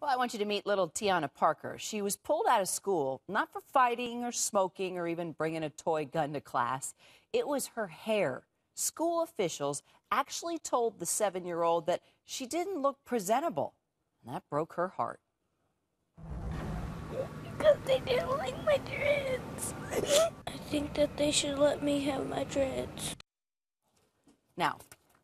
Well, I want you to meet little Tiana Parker. She was pulled out of school, not for fighting or smoking or even bringing a toy gun to class. It was her hair. School officials actually told the 7-year-old that she didn't look presentable, and that broke her heart. Because they didn't like my dreads. I think that they should let me have my dreads. Now,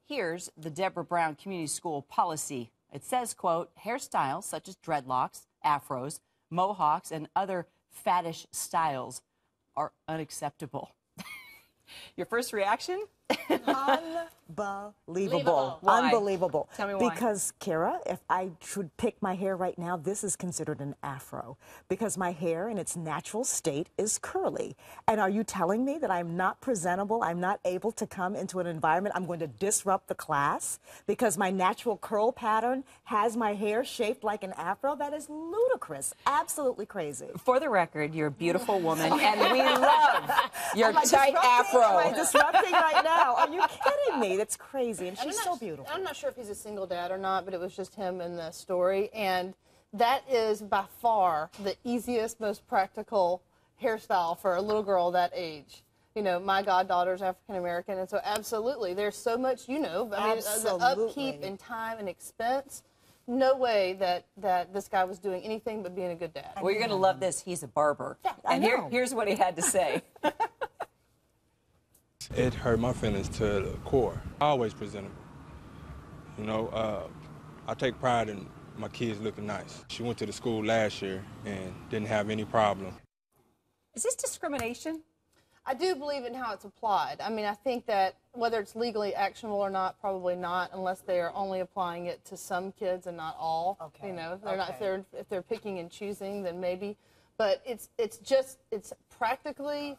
here's the Deborah Brown Community School policy. It says, quote, hairstyles such as dreadlocks, afros, mohawks, and other faddish styles are unacceptable. Your first reaction? Unbelievable. Why? Unbelievable. Tell me why. Because, Kara, if I should pick my hair right now, this is considered an afro. Because my hair in its natural state is curly. And are you telling me that I'm not presentable, I'm not able to come into an environment, I'm going to disrupt the class because my natural curl pattern has my hair shaped like an afro? That is ludicrous. Absolutely crazy. For the record, you're a beautiful woman, and we love your tight afro. Am I disrupting right now? Are you kidding me? That's crazy, and she's so beautiful. I'm not sure if he's a single dad or not, but it was just him in the story, and that is by far the easiest, most practical hairstyle for a little girl that age. You know, my goddaughter's African-American, and so absolutely, there's so much, you know, I mean, the upkeep and time and expense. No way that this guy was doing anything but being a good dad. Well, you're going to love this. He's a barber. Yeah, and I know. here's what he had to say. It hurt my feelings to the core. Always presentable. You know, I take pride in my kids looking nice. She went to the school last year and didn't have any problem. Is this discrimination? I do believe in how it's applied. I mean, I think that whether it's legally actionable or not, probably not, unless they are only applying it to some kids and not all. Okay. You know, if they're not, if they're picking and choosing, then maybe. But it's practically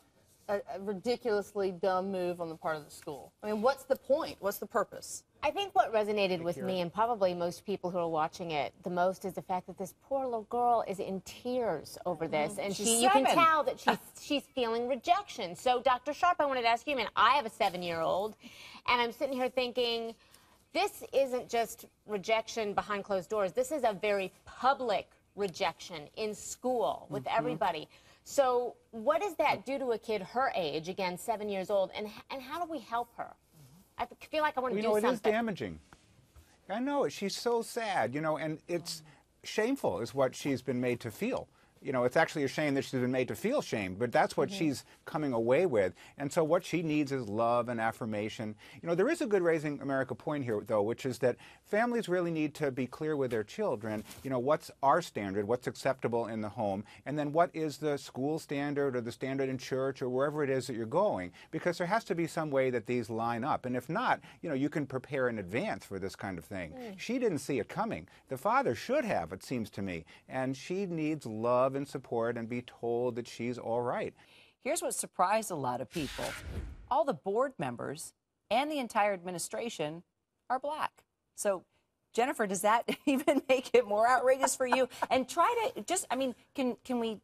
a ridiculously dumb move on the part of the school. I mean, what's the point? What's the purpose? I think what resonated with me, and probably most people who are watching it the most, is the fact that this poor little girl is in tears over this, and you can tell that she's feeling rejection. So, Dr. Sharp, I wanted to ask you, I mean, I have a 7-year-old, and I'm sitting here thinking, this isn't just rejection behind closed doors. This is a very public rejection in school with everybody. So what does that do to a kid her age, again, 7 years old, and how do we help her? I feel like I want to do something. It is damaging. I know it. She's so sad, you know, and it's shameful is what she's been made to feel. You know, it's actually a shame that she's been made to feel shame, but that's what she's coming away with. And so what she needs is love and affirmation. You know, there is a good Raising America point here, though, which is that families really need to be clear with their children, you know, what's our standard, what's acceptable in the home, and then what is the school standard or the standard in church or wherever it is that you're going, because there has to be some way that these line up. And if not, you know, you can prepare in advance for this kind of thing. She didn't see it coming. The father should have, it seems to me, and she needs love and support and be told that she's all right. Here's what surprised a lot of people. All the board members and the entire administration are black. So, Jennifer, does that even make it more outrageous for you? And try to just, I mean, can we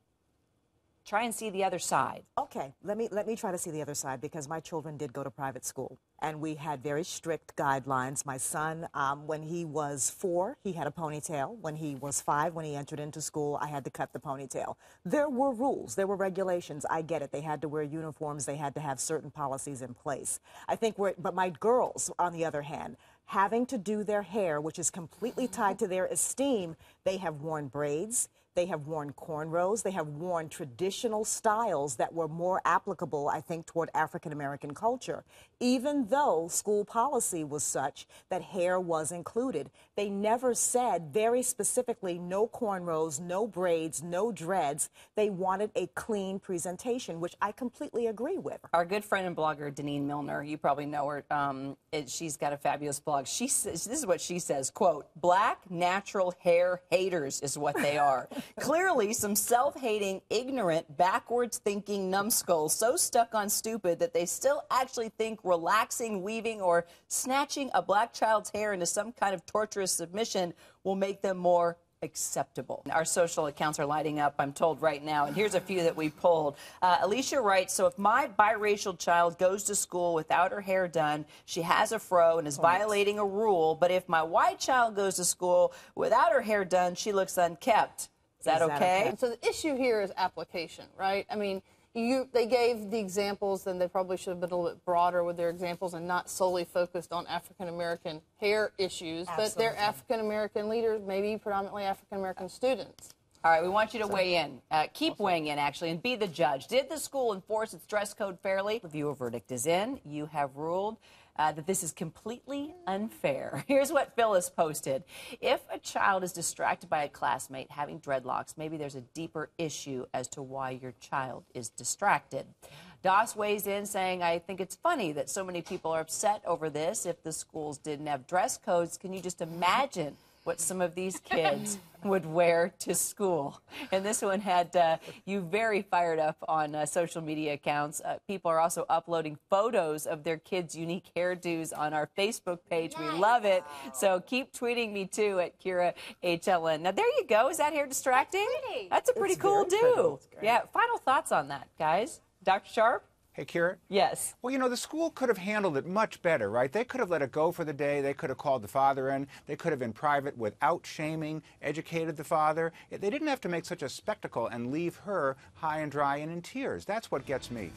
try and see the other side? Okay, let me try to see the other side, because my children did go to private school, and we had very strict guidelines. My son, when he was 4, he had a ponytail. When he was 5, when he entered into school, I had to cut the ponytail. There were rules, there were regulations. I get it. They had to wear uniforms. They had to have certain policies in place. I think but my girls, on the other hand, having to do their hair, which is completely tied to their esteem, they have worn braids. They have worn cornrows. They have worn traditional styles that were more applicable, I think, toward African-American culture. Even though school policy was such that hair was included, they never said very specifically no cornrows, no braids, no dreads. They wanted a clean presentation, which I completely agree with. Our good friend and blogger, Deneen Milner, you probably know her. She's got a fabulous blog. She says, this is what she says, quote, black natural hair haters is what they are. Clearly, some self-hating, ignorant, backwards-thinking numbskulls so stuck on stupid that they still actually think relaxing, weaving, or snatching a black child's hair into some kind of torturous submission will make them more acceptable. Our social accounts are lighting up, I'm told right now, and here's a few that we pulled. Alicia writes, so if my biracial child goes to school without her hair done, she has a fro and is violating a rule, but if my white child goes to school without her hair done, she looks unkept. Is that okay? So the issue here is application, right? I mean, they gave the examples, and they probably should have been a little bit broader with their examples and not solely focused on African-American hair issues, but they're African-American leaders, maybe predominantly African-American students. All right, we want you to weigh in. Keep weighing in, actually, and be the judge. Did the school enforce its dress code fairly? The viewer verdict is in. You have ruled that this is completely unfair. Here's what Phyllis posted. If a child is distracted by a classmate having dreadlocks, maybe there's a deeper issue as to why your child is distracted. Doss weighs in saying, I think it's funny that so many people are upset over this. If the schools didn't have dress codes, can you just imagine what some of these kids would wear to school? And this one had you very fired up on social media accounts. People are also uploading photos of their kids' unique hairdos on our Facebook page. We love it. So keep tweeting me, too, at Kira HLN. Now, there you go. Is that hair distracting? That's a pretty cool do. Yeah, final thoughts on that, guys. Dr. Sharp? Hey, Kira? Yes. Well, you know, the school could have handled it much better, right? They could have let it go for the day. They could have called the father in. They could have, in private, without shaming, educated the father. They didn't have to make such a spectacle and leave her high and dry and in tears. That's what gets me.